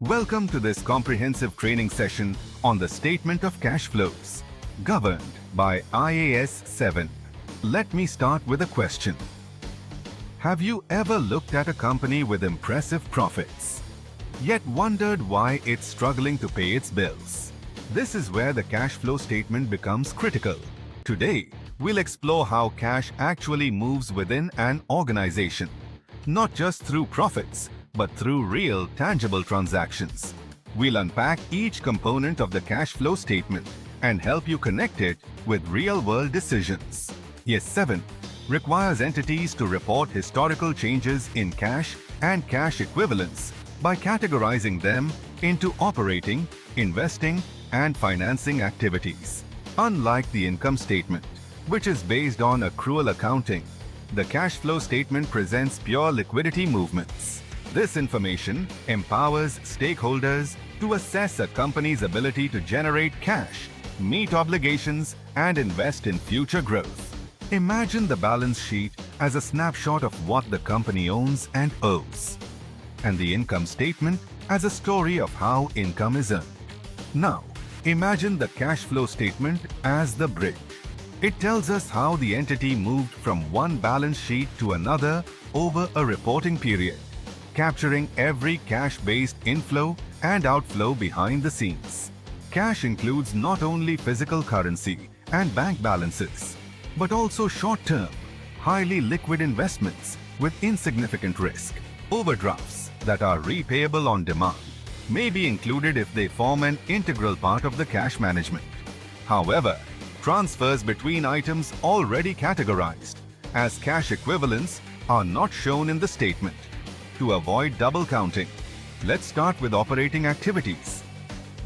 Welcome to this comprehensive training session on the Statement of Cash Flows, governed by IAS 7. Let me start with a question. Have you ever looked at a company with impressive profits, yet wondered why it's struggling to pay its bills? This is where the cash flow statement becomes critical. Today, we'll explore how cash actually moves within an organization, not just through profits, but through real, tangible transactions. We'll unpack each component of the cash flow statement and help you connect it with real-world decisions. IAS 7 requires entities to report historical changes in cash and cash equivalents by categorizing them into operating, investing, and financing activities. Unlike the income statement, which is based on accrual accounting, the cash flow statement presents pure liquidity movements. This information empowers stakeholders to assess a company's ability to generate cash, meet obligations, and invest in future growth. Imagine the balance sheet as a snapshot of what the company owns and owes, and the income statement as a story of how income is earned. Now, imagine the cash flow statement as the bridge. It tells us how the entity moved from one balance sheet to another over a reporting period, capturing every cash-based inflow and outflow behind the scenes. Cash includes not only physical currency and bank balances, but also short-term, highly liquid investments with insignificant risk. Overdrafts that are repayable on demand may be included if they form an integral part of the cash management. However, transfers between items already categorized as cash equivalents are not shown in the statement. To avoid double counting, let's start with operating activities.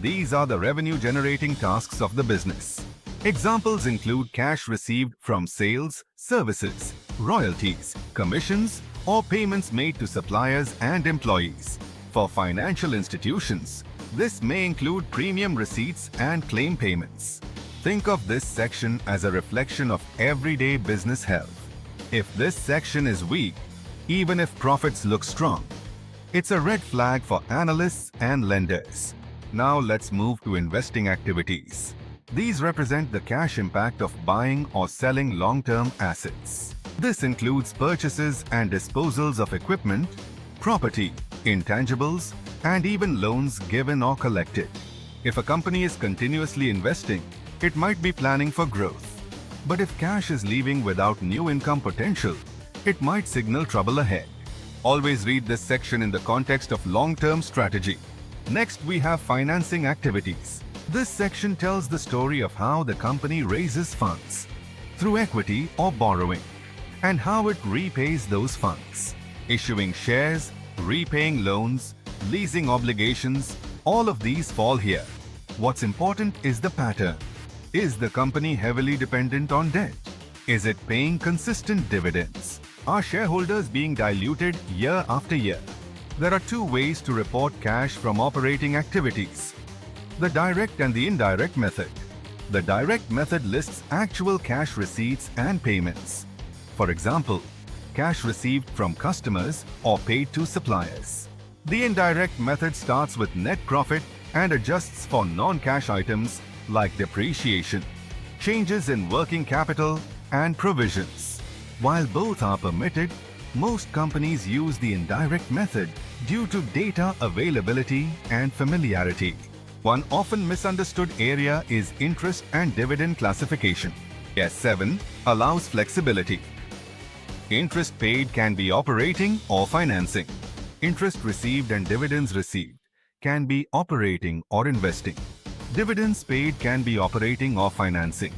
These are the revenue-generating tasks of the business. Examples include cash received from sales, services, royalties, commissions, or payments made to suppliers and employees. For financial institutions, this may include premium receipts and claim payments. Think of this section as a reflection of everyday business health. If this section is weak, even if profits look strong, it's a red flag for analysts and lenders. Now let's move to investing activities. These represent the cash impact of buying or selling long-term assets. This includes purchases and disposals of equipment, property, intangibles, and even loans given or collected. If a company is continuously investing, it might be planning for growth. But if cash is leaving without new income potential, it might signal trouble ahead. Always read this section in the context of long-term strategy. Next, we have financing activities. This section tells the story of how the company raises funds through equity or borrowing, and how it repays those funds. Issuing shares, repaying loans, leasing obligations, all of these fall here. What's important is the pattern. Is the company heavily dependent on debt? Is it paying consistent dividends? Are shareholders being diluted year after year? There are two ways to report cash from operating activities: the direct and the indirect method. The direct method lists actual cash receipts and payments. For example, cash received from customers or paid to suppliers. The indirect method starts with net profit and adjusts for non-cash items like depreciation, changes in working capital, and provisions. While both are permitted, most companies use the indirect method due to data availability and familiarity. One often misunderstood area is interest and dividend classification. IAS 7 allows flexibility. Interest paid can be operating or financing. Interest received and dividends received can be operating or investing. Dividends paid can be operating or financing.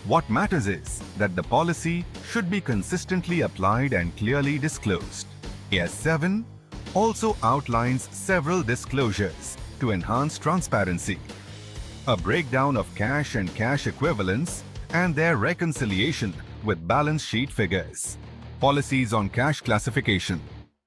What matters is that the policy should be consistently applied and clearly disclosed. IAS 7 also outlines several disclosures to enhance transparency. A breakdown of cash and cash equivalents and their reconciliation with balance sheet figures. Policies on cash classification.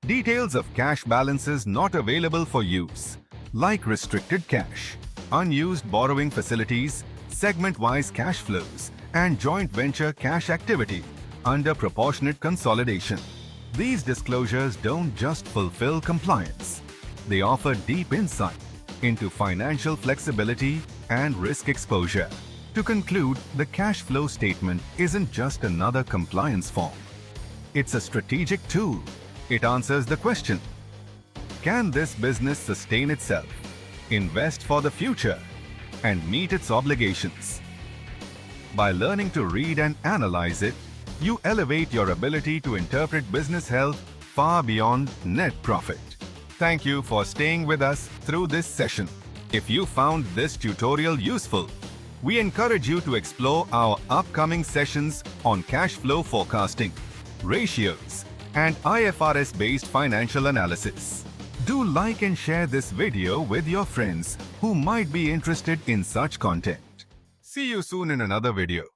Details of cash balances not available for use, like restricted cash, unused borrowing facilities, segment-wise cash flows, and joint venture cash activity under proportionate consolidation. These disclosures don't just fulfill compliance, They offer deep insight into financial flexibility and risk exposure. To conclude, the cash flow statement isn't just another compliance form. It's a strategic tool. It answers the question, can this business sustain itself, invest for the future, and meet its obligations? By learning to read and analyze it, you elevate your ability to interpret business health far beyond net profit. Thank you for staying with us through this session. If you found this tutorial useful, we encourage you to explore our upcoming sessions on cash flow forecasting, ratios, and IFRS-based financial analysis. Do like and share this video with your friends who might be interested in such content. See you soon in another video.